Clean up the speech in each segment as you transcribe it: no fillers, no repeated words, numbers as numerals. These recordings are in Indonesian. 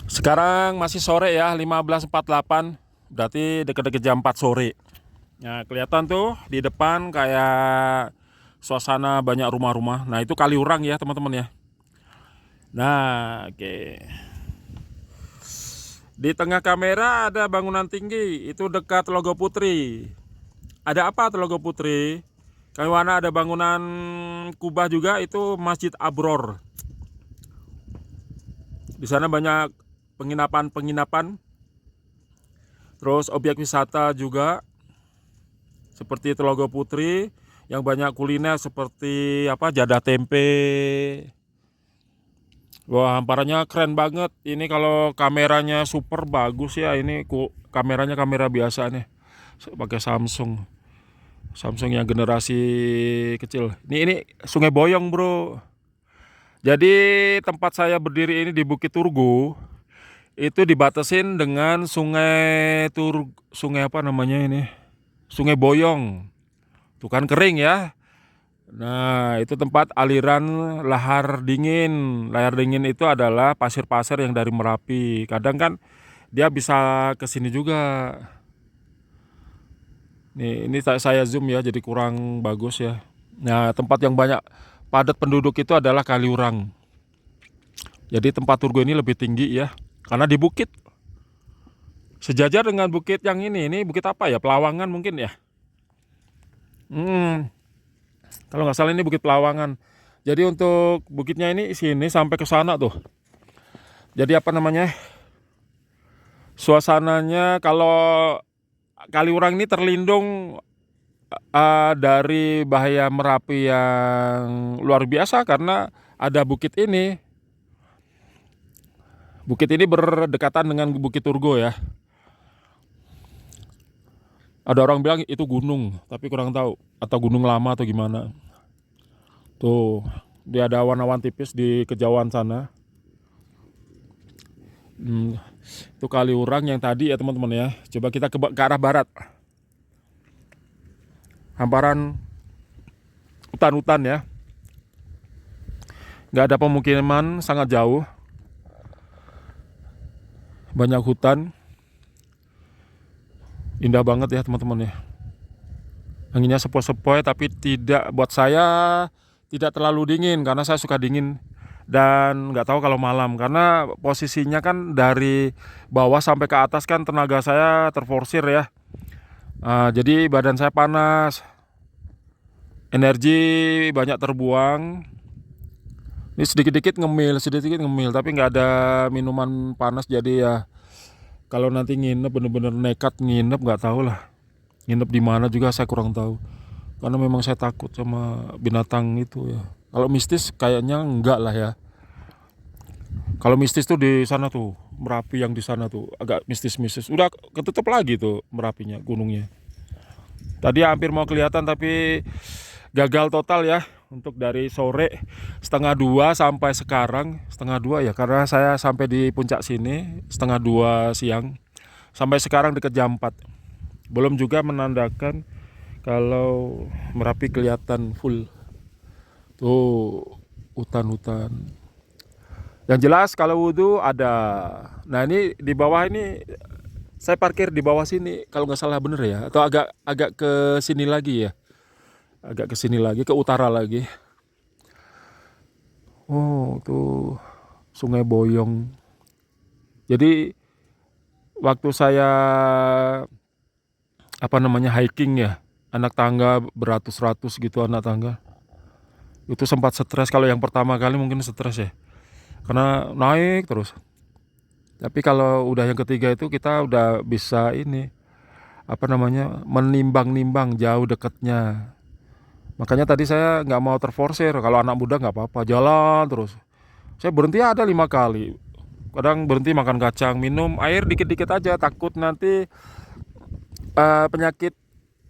Sekarang masih sore ya, 15.48. Berarti deket-deket jam 4 sore. Nah, kelihatan tuh di depan kayak suasana banyak rumah-rumah. Nah, itu Kaliurang ya, teman-teman ya. Nah, oke. Di tengah kamera ada bangunan tinggi, itu dekat Logo Putri. Ada apa tuh Logo Putri? Kami mana ada bangunan kubah juga, itu Masjid Abror. Di sana banyak penginapan-penginapan, terus objek wisata juga seperti Telaga Putri yang banyak kuliner seperti apa, jadah tempe. Wah, hamparannya keren banget. Ini kalau kameranya super bagus ya. Ini kameranya kamera biasa nih, pakai Samsung. Samsung yang generasi kecil. Ini Sungai Boyong, bro. Jadi tempat saya berdiri ini di Bukit Turgo itu dibatasin dengan sungai apa namanya ini? Sungai Boyong. Tuh kan kering ya. Nah, itu tempat aliran lahar dingin. Lahar dingin itu adalah pasir-pasir yang dari Merapi. Kadang kan dia bisa ke sini juga. Nih, ini saya zoom ya, jadi kurang bagus ya. Nah, tempat yang banyak padat penduduk itu adalah Kaliurang. Jadi tempat Turgo ini lebih tinggi ya, karena di bukit. Sejajar dengan bukit yang ini bukit apa ya? Pelawangan mungkin ya. Kalau nggak salah ini Bukit Pelawangan. Jadi untuk bukitnya ini sini sampai ke sana tuh. Jadi apa namanya? Suasananya kalau Kaliurang ini terlindung dari bahaya Merapi yang luar biasa karena ada bukit ini. Bukit ini berdekatan dengan Bukit Turgo ya. Ada orang bilang itu gunung, tapi kurang tahu atau gunung lama atau gimana. Tuh, dia ada awan-awan tipis di kejauhan sana. Itu Kaliurang yang tadi ya teman-teman ya. Coba kita ke arah barat. Hamparan hutan-hutan ya. Nggak ada pemukiman, sangat jauh. Banyak hutan. Indah banget ya teman-teman ya. Anginnya sepoi-sepoi tapi tidak, buat saya tidak terlalu dingin karena saya suka dingin. Dan nggak tahu kalau malam karena posisinya kan dari bawah sampai ke atas kan tenaga saya terforsir ya. Jadi badan saya panas, energi banyak terbuang. Ini sedikit-sedikit ngemil, tapi nggak ada minuman panas jadi ya. Kalau nanti nginep bener-bener nekat nginep, nggak tahu lah. Nginep di mana juga saya kurang tahu. Karena memang saya takut sama binatang itu ya. Kalau mistis kayaknya enggak lah ya. Kalau mistis tuh di sana tuh, Merapi yang di sana tuh agak mistis-mistis. Udah ketutup lagi tuh Merapinya, gunungnya. Tadi hampir mau kelihatan tapi gagal total ya. Untuk dari sore 1:30 sampai sekarang 1:30 ya, karena saya sampai di puncak sini 1:30 siang. Sampai sekarang deket jam 4. Belum juga menandakan kalau Merapi kelihatan full. Tuh hutan-hutan. Yang jelas kalau wudhu ada. Nah, ini di bawah ini saya parkir di bawah sini kalau nggak salah, bener ya, atau agak agak ke sini lagi ya, agak ke sini lagi, ke utara lagi. Oh, tuh Sungai Boyong. Jadi waktu saya apa namanya hiking ya, anak tangga beratus-ratus gitu, anak tangga itu sempat stres. Kalau yang pertama kali mungkin stres ya, karena naik terus. Tapi kalau udah yang ketiga itu kita udah bisa ini apa namanya, menimbang-nimbang jauh dekatnya. Makanya tadi saya nggak mau terforsir. Kalau anak muda nggak apa-apa, jalan terus. Saya berhenti ada 5 kali. Kadang berhenti makan kacang, minum air dikit-dikit aja. Takut nanti penyakit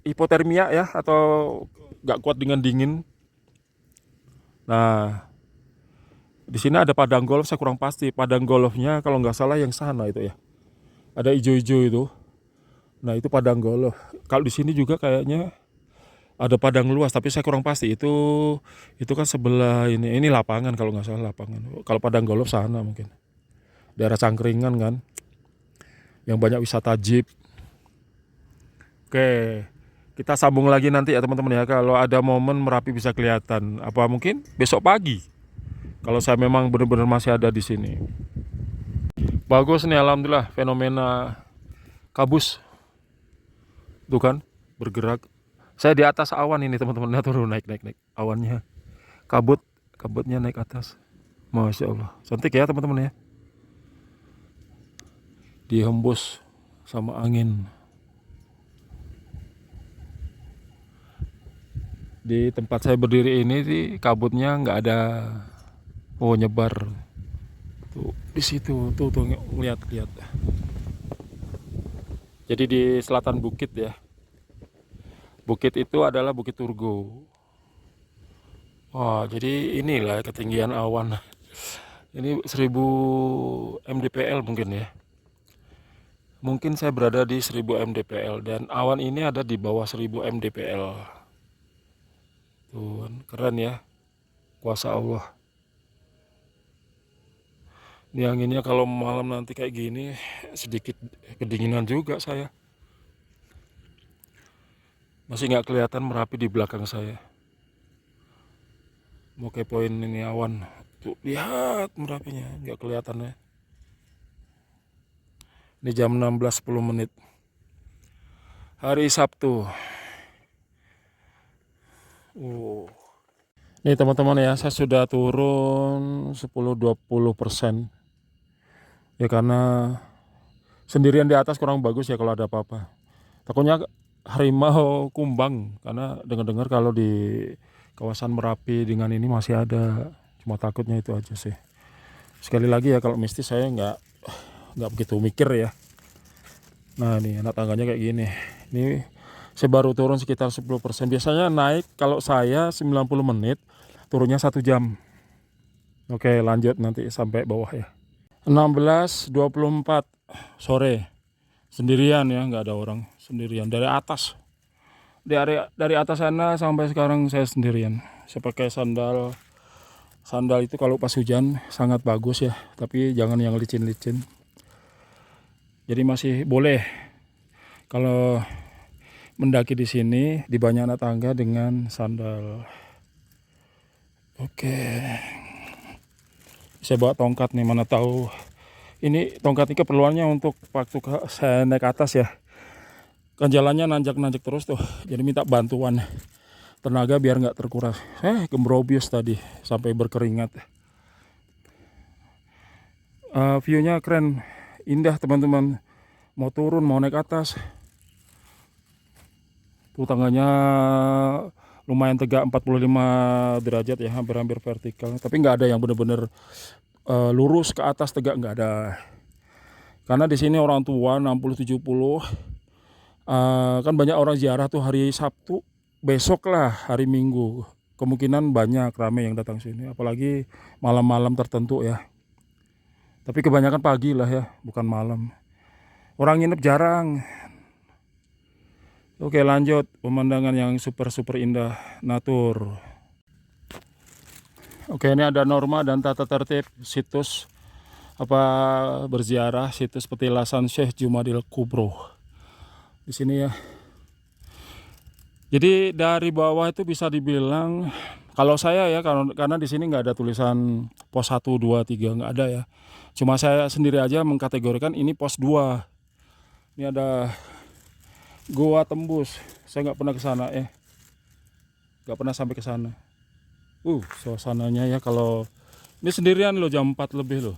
hipotermia ya, atau nggak kuat dengan dingin. Nah, di sini ada padang golf, saya kurang pasti. Padang golfnya kalau nggak salah yang sana itu ya. Ada ijo-ijo itu. Nah, itu padang golf. Kalau di sini juga kayaknya ada padang luas, tapi saya kurang pasti. Itu kan sebelah ini lapangan kalau nggak salah, lapangan. Kalau padang golf sana mungkin. daerah Cangkringan kan, yang banyak wisata jeep. Oke, kita sambung lagi nanti ya teman-teman ya, kalau ada momen Merapi bisa kelihatan. Apa mungkin besok pagi kalau saya memang benar-benar masih ada di sini. Bagus nih, alhamdulillah, fenomena kabus tuh kan bergerak. Saya di atas awan ini teman-teman, lihat turun, naik awannya, kabutnya naik atas. Masya Allah, cantik ya teman-teman ya, dihembus sama angin. Di tempat saya berdiri ini sih kabutnya nggak ada, oh nyebar tuh di situ, tuh lihat. Jadi di selatan bukit ya, bukit itu adalah Bukit Turgo. Wah, jadi inilah ketinggian awan. Ini 1000 mdpl mungkin ya. Mungkin saya berada di 1000 mdpl dan awan ini ada di bawah 1000 mdpl. Tuh, keren ya, kuasa Allah. Ini anginnya kalau malam nanti kayak gini sedikit kedinginan juga saya. Masih nggak kelihatan Merapi di belakang saya. Mau kepoin ini awan. Tuh, lihat Merapinya, nggak kelihatan ya. Ini jam 16.10 hari Sabtu. Nih teman-teman ya, saya sudah turun 10-20%. Ya karena sendirian di atas kurang bagus ya kalau ada apa-apa. Takutnya harimau kumbang, karena dengar-dengar kalau di kawasan Merapi dengan ini masih ada. Cuma takutnya itu aja sih. Sekali lagi ya, kalau mistis saya nggak begitu mikir ya. Nah nih anak tangganya kayak gini. Ini saya baru turun sekitar 10%. Biasanya naik kalau saya 90 menit, turunnya 1 jam. Oke, lanjut nanti sampai bawah ya. 16.24 sore. Sendirian ya, nggak ada orang, sendirian dari atas. Dari atas sana sampai sekarang saya sendirian. Saya pakai sandal itu kalau pas hujan sangat bagus ya, tapi jangan yang licin-licin. Jadi masih boleh kalau mendaki di sini di banyak anak tangga dengan sandal. Oke. Saya bawa tongkat nih, mana tahu ini tongkat ini keperluannya untuk waktu saya naik atas ya. Kan jalannya nanjak-nanjak terus tuh, jadi minta bantuan tenaga biar nggak terkuras. Gembrobius tadi sampai berkeringat. Viewnya keren, indah teman-teman. Mau turun mau naik atas, tuh tangganya lumayan tegak, 45 derajat ya, hampir vertikal. Tapi nggak ada yang bener-bener lurus ke atas tegak, nggak ada. Karena di sini orang tua 60-70. Kan banyak orang ziarah tuh hari Sabtu, besok lah hari Minggu kemungkinan banyak ramai yang datang sini, apalagi malam-malam tertentu ya. Tapi kebanyakan pagi lah ya, bukan malam. Orang nginep jarang. Oke, lanjut, pemandangan yang super indah, natur. Oke, ini ada norma dan tata tertib situs berziarah, situs petilasan Syekh Jumadil Kubro di sini ya. Jadi dari bawah itu bisa dibilang, kalau saya ya, karena di sini nggak ada tulisan pos 1, 2, 3, nggak ada ya. Cuma saya sendiri aja mengkategorikan ini pos 2. Ini ada Goa Tembus. Saya nggak pernah ke sana nggak pernah sampai ke sana. Suasananya ya, kalau ini sendirian loh, jam 4 lebih loh.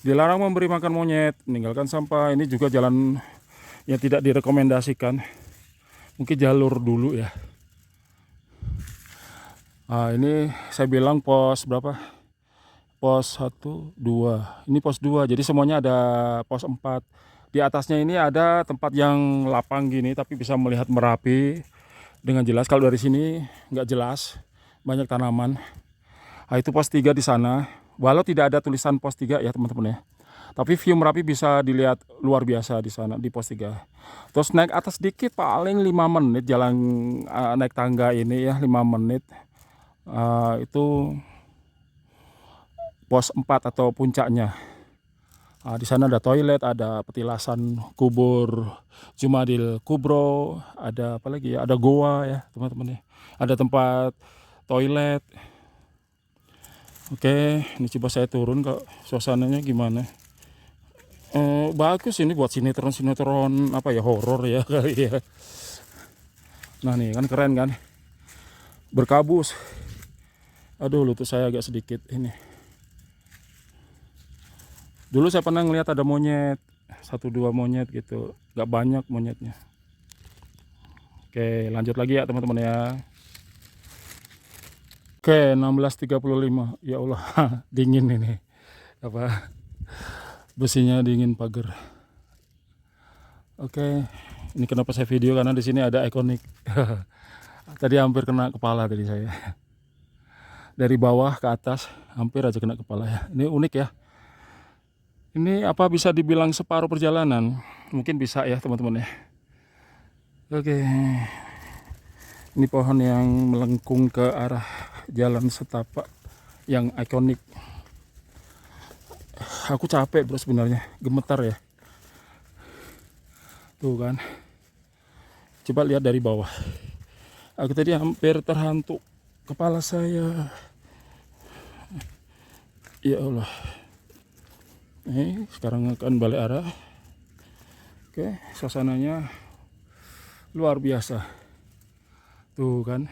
Dilarang memberi makan monyet, meninggalkan sampah. Ini juga jalan yang tidak direkomendasikan. Mungkin jalur dulu ya. Ini saya bilang pos berapa? Pos 1, 2. Ini pos 2. Jadi semuanya ada pos 4. Di atasnya ini ada tempat yang lapang gini, tapi bisa melihat Merapi dengan jelas. Kalau dari sini nggak jelas, banyak tanaman. Itu pos 3 di sana. Walau tidak ada tulisan pos 3 ya teman-teman ya, tapi view Merapi bisa dilihat luar biasa di sana di pos 3. Terus naik atas dikit paling 5 menit jalan, naik tangga ini ya, 5 menit. Itu pos 4 atau puncaknya. Di sana ada toilet, ada petilasan kubur Jumadil Kubro, ada apa lagi ya? Ada goa ya teman-teman ya. Ada tempat toilet. Oke, ini coba saya turun kok, suasananya gimana? Bagus ini buat sinetron apa ya, horor ya kali ya. Nah nih kan keren kan, berkabus. Aduh, lutut saya agak sedikit ini. Dulu saya pernah ngeliat ada monyet, 1-2 monyet gitu, gak banyak monyetnya. Oke, lanjut lagi ya teman-teman ya. Oke, 16.35. Ya Allah, dingin ini. Apa? Besinya dingin, pagar. Oke, ini kenapa saya video, karena di sini ada ikonik. Tadi hampir kena kepala tadi saya. Dari bawah ke atas hampir aja kena kepala ya. Ini unik ya. Ini apa bisa dibilang separuh perjalanan? Mungkin bisa ya teman-teman ya. Oke. Ini pohon yang melengkung ke arah jalan setapak yang ikonik. Aku capek bro sebenarnya, gemetar ya. Tuh kan. Coba lihat dari bawah. Aku tadi hampir terhantuk kepala saya. Ya Allah. Sekarang akan balik arah. Oke, suasananya luar biasa. Tuh kan.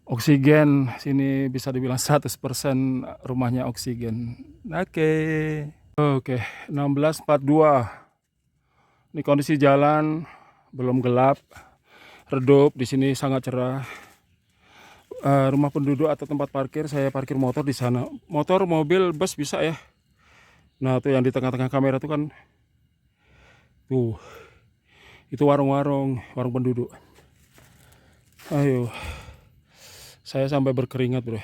Oksigen sini bisa dibilang 100% rumahnya oksigen. Oke, 16.42. Ini kondisi jalan belum gelap, redup, di sini sangat cerah. Rumah penduduk atau tempat parkir, saya parkir motor di sana. Motor, mobil, bus bisa ya. Nah, tuh yang di tengah-tengah kamera tuh kan, tuh, itu warung-warung, warung penduduk. Ayo, saya sampai berkeringat bro.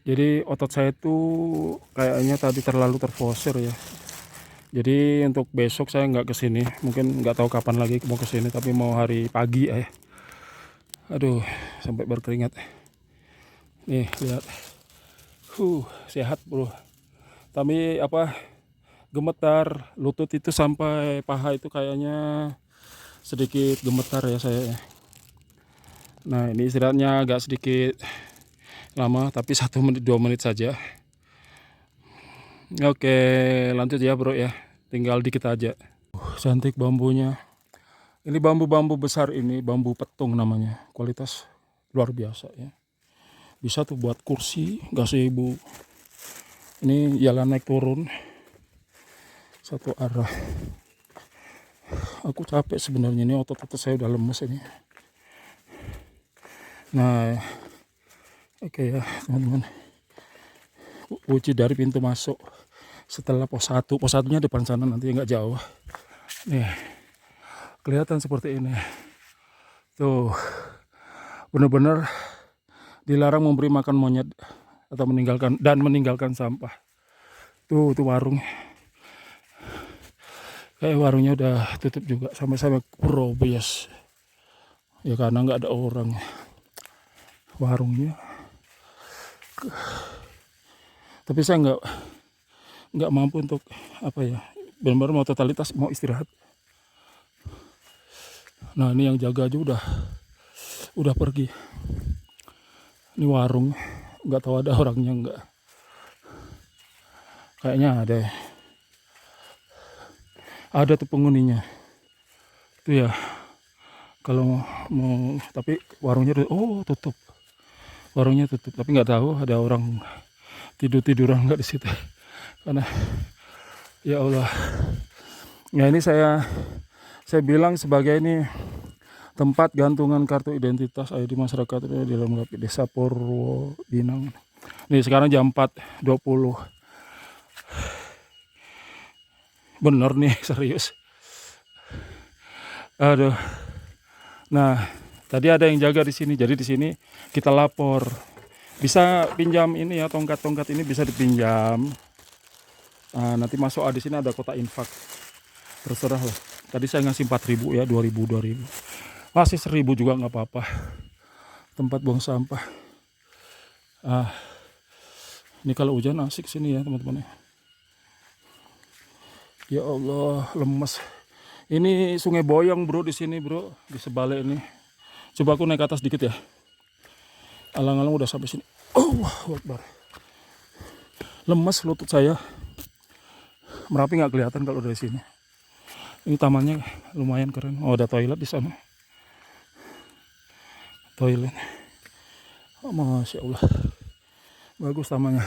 Jadi otot saya tuh kayaknya tadi terlalu terforsir ya. Jadi untuk besok saya nggak kesini, mungkin nggak tahu kapan lagi mau kesini, tapi mau hari pagi ya. Aduh, sampai berkeringat. Nih lihat, sehat bro. Tapi apa, gemetar, lutut itu sampai paha itu kayaknya sedikit gemetar ya saya. Nah ini istirahatnya agak sedikit lama, tapi 1 menit 2 menit saja. Oke, lanjut ya bro ya, tinggal dikit aja. Cantik bambunya. Ini bambu-bambu besar, ini bambu petung namanya, kualitas luar biasa ya. Bisa tuh buat kursi, gazebo. Ini jalan naik turun satu arah. Aku capek sebenarnya, ini otot-otot saya udah lemes ini. Nah, oke ya teman-teman. Uji dari pintu masuk setelah pos 1. Pos 1-nya depan sana, nanti nggak jauh. Nih, kelihatan seperti ini. Tuh, bener-bener dilarang memberi makan monyet atau meninggalkan sampah. Tuh warung. Kayak warungnya udah tutup juga, sampai Probias. Ya karena nggak ada orang warungnya. Tapi saya nggak mampu untuk apa ya, benar-benar mau totalitas, mau istirahat. Nah ini yang jaga aja udah pergi. Ini warung, nggak tahu ada orangnya nggak. Kayaknya ada tuh penghuninya. Itu ya. Kalau mau, tapi warungnya tutup. Warungnya tutup, tapi nggak tahu ada orang tiduran nggak di situ. Karena ya Allah. Ya ini saya bilang sebagai ini tempat gantungan kartu identitas ID masyarakat di dalam Desa Purwodinang. Nih sekarang jam 4.20. Bener nih, serius. Aduh. Nah, tadi ada yang jaga di sini. Jadi di sini kita lapor. Bisa pinjam ini ya, tongkat-tongkat ini bisa dipinjam. Nah, nanti masuk di sini ada kotak infak. Terserah lah. Tadi saya ngasih 4.000 ya, 2.000. Masih 1.000 juga nggak apa-apa. Tempat buang sampah. Ini kalau hujan asik sini ya teman-teman. Ya Allah, lemes. Ini Sungai Boyong bro di sini bro, di sebalik ini. Coba aku naik ke atas dikit ya. Alang-alang udah sampai sini. Allahu Akbar. Lemes lutut saya. Merapi nggak kelihatan kalau dari sini. Ini tamannya lumayan keren. Oh, ada toilet di sana. Toilet. Oh, Masya Allah. Bagus tamannya.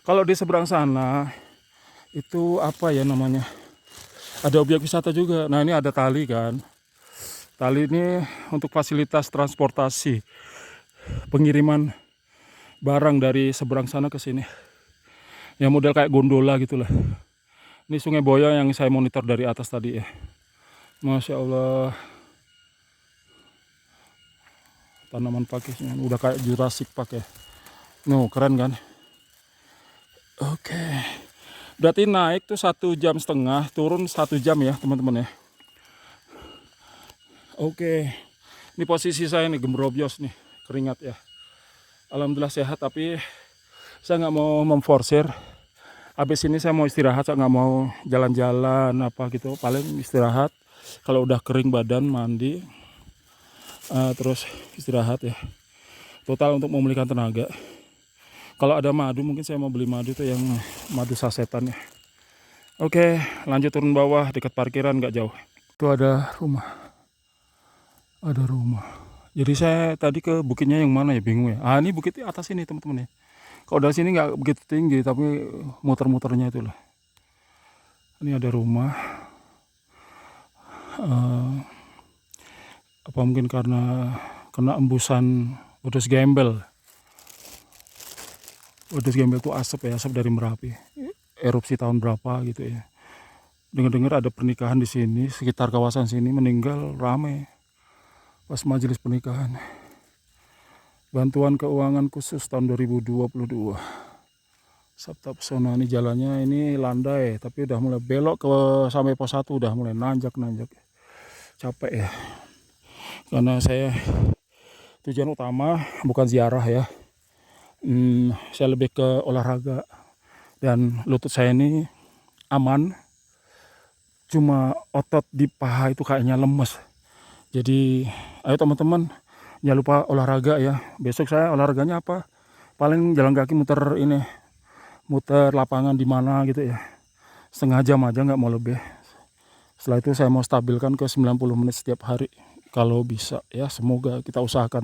Kalau di seberang sana itu apa ya namanya? Ada objek wisata juga. Nah, ini ada tali kan. Tali ini untuk fasilitas transportasi pengiriman barang dari seberang sana ke sini. Ya model kayak gondola gitulah. Ini Sungai Boyong yang saya monitor dari atas tadi ya. Masya Allah. Tanaman pakisnya udah kayak Jurassic Park ya. No, keren kan? Oke. Berarti naik tuh 1,5 jam, turun 1 jam ya teman-teman ya. Oke. Ini posisi saya nih gembrobyos nih, keringat ya. Alhamdulillah sehat, tapi saya nggak mau memforsir. Habis ini saya mau istirahat, saya nggak mau jalan-jalan apa gitu. Paling istirahat. Kalau udah kering badan mandi, terus istirahat ya. Total untuk memulihkan tenaga. Kalau ada madu mungkin saya mau beli madu tuh yang madu sasetan ya. Oke, lanjut turun bawah dekat parkiran nggak jauh. Itu ada rumah. Ada rumah. Jadi saya tadi ke bukitnya yang mana ya, bingung ya. Ini bukit atas ini teman-teman ya. Kalau dari sini nggak begitu tinggi, tapi muter-muternya itulah. Ini ada rumah. Apa mungkin karena kena embusan wedus gembel. Wedus gembel itu asap ya, asap dari Merapi. Erupsi tahun berapa gitu ya. Dengar-dengar ada pernikahan di sini, sekitar kawasan sini meninggal rame. Pas majelis pernikahan. Bantuan keuangan khusus tahun 2022. Sabta Pesona, ini jalannya ini landai, tapi udah mulai belok ke sampai pos 1 udah mulai nanjak-nanjak. Capek ya. Karena saya tujuan utama bukan ziarah ya. Saya lebih ke olahraga dan lutut saya ini aman. Cuma otot di paha itu kayaknya lemes. Jadi ayo teman-teman, jangan lupa olahraga ya. Besok saya olahraganya apa? Paling jalan kaki muter lapangan di mana gitu ya. Setengah jam aja, nggak mau lebih. Setelah itu saya mau stabilkan ke 90 menit setiap hari. Kalau bisa ya, semoga kita usahakan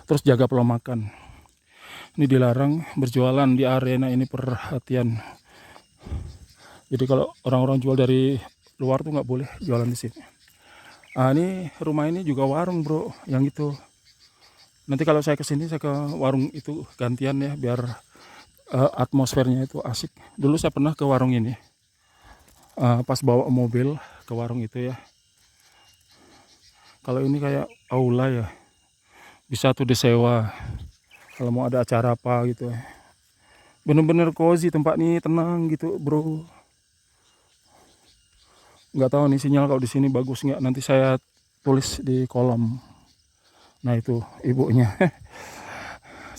terus jaga pola makan. Ini dilarang berjualan di arena ini, perhatian. Jadi kalau orang-orang jual dari luar tuh nggak boleh jualan di sini. Ini rumah ini juga warung bro, yang itu. Nanti kalau saya kesini saya ke warung itu gantian ya, biar atmosfernya itu asik. Dulu saya pernah ke warung ini, pas bawa mobil ke warung itu ya. Kalau ini kayak aula ya, bisa tuh disewa. Kalau mau ada acara apa gitu. Bener-bener cozy tempat ini, tenang gitu bro. Nggak tahu nih sinyal kalau di sini bagus nggak, nanti saya tulis di kolom. Nah itu ibunya.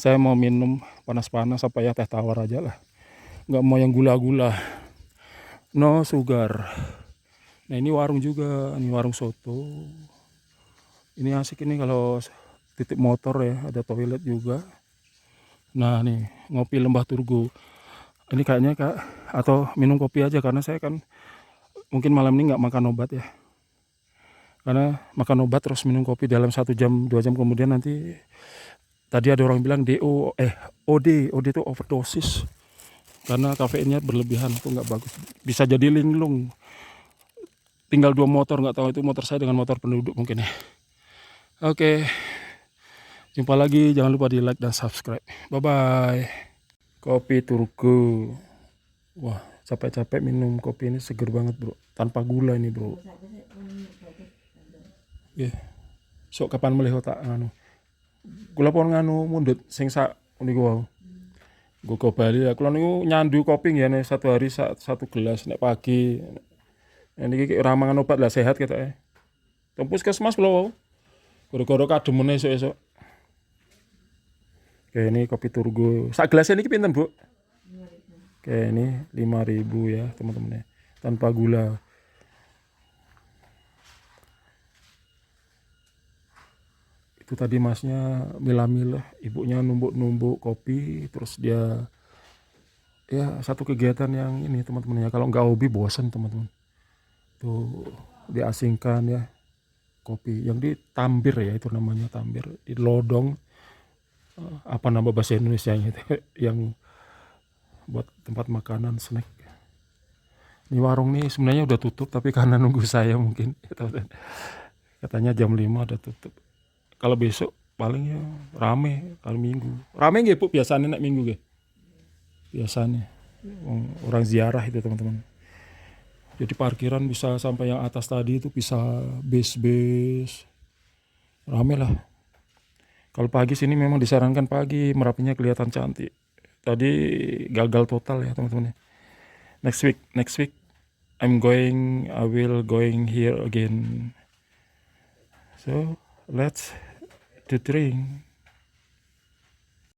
Saya mau minum panas-panas apa ya, teh tawar aja lah, nggak mau yang gula-gula, no sugar. Nah ini warung juga, ini warung soto. Ini asik ini kalau titip motor ya, ada toilet juga. Nah nih ngopi Lembah Turgo. Ini kayaknya kak, atau minum kopi aja karena saya kan mungkin malam ini nggak makan obat ya. Karena makan obat terus minum kopi dalam 1 jam 2 jam kemudian nanti, tadi ada orang bilang OD itu overdosis. Karena kafeinnya berlebihan itu nggak bagus. Bisa jadi linglung. Tinggal 2 motor, nggak tahu itu motor saya dengan motor penduduk mungkin ya. Oke. Jumpa lagi, jangan lupa di like dan subscribe. Bye bye. Kopi Turgo. Wah, capek-capek minum kopi ini, seger banget bro. Tanpa gula ini bro. Ya. Sok kapan melih tak nganu. Kula pun nganu mundut sing sak niku wau. Nggo Bali ya. Kula niku nyandu kopi nggih satu hari satu gelas nek pagi. Niki ora mangan obat lah, sehat ketoke. Teng puskesmas kula wau. Gara-gara kademen esuk-esuk. Oke, ini kopi Turgo. Sak gelasnya niki pinten, Bu? Oke, ini 5.000 ya, teman-teman ya. tanpa gula. Itu tadi masnya milah-milah, ibunya numbuk-numbuk kopi, terus dia ya satu kegiatan yang ini teman-teman ya, kalau nggak hobi bosan teman-teman. Tuh diasingkan ya kopi yang ditambir ya, itu namanya tambir, di lodong, apa nama bahasa Indonesianya itu yang buat tempat makanan snack. Ini warung nih sebenarnya udah tutup tapi karena nunggu saya mungkin katanya jam 5 udah tutup. Kalau besok paling ya rame kalau minggu. Rame nggih Bu biasanya nek minggu nggih? Biasanya orang ziarah itu teman-teman. Jadi parkiran bisa sampai yang atas tadi itu bisa bis-bis. Rame lah. Kalau pagi sini memang disarankan pagi, Merapinya kelihatan cantik. Tadi gagal total ya teman-teman. Next week I will going here again. So let's to drink.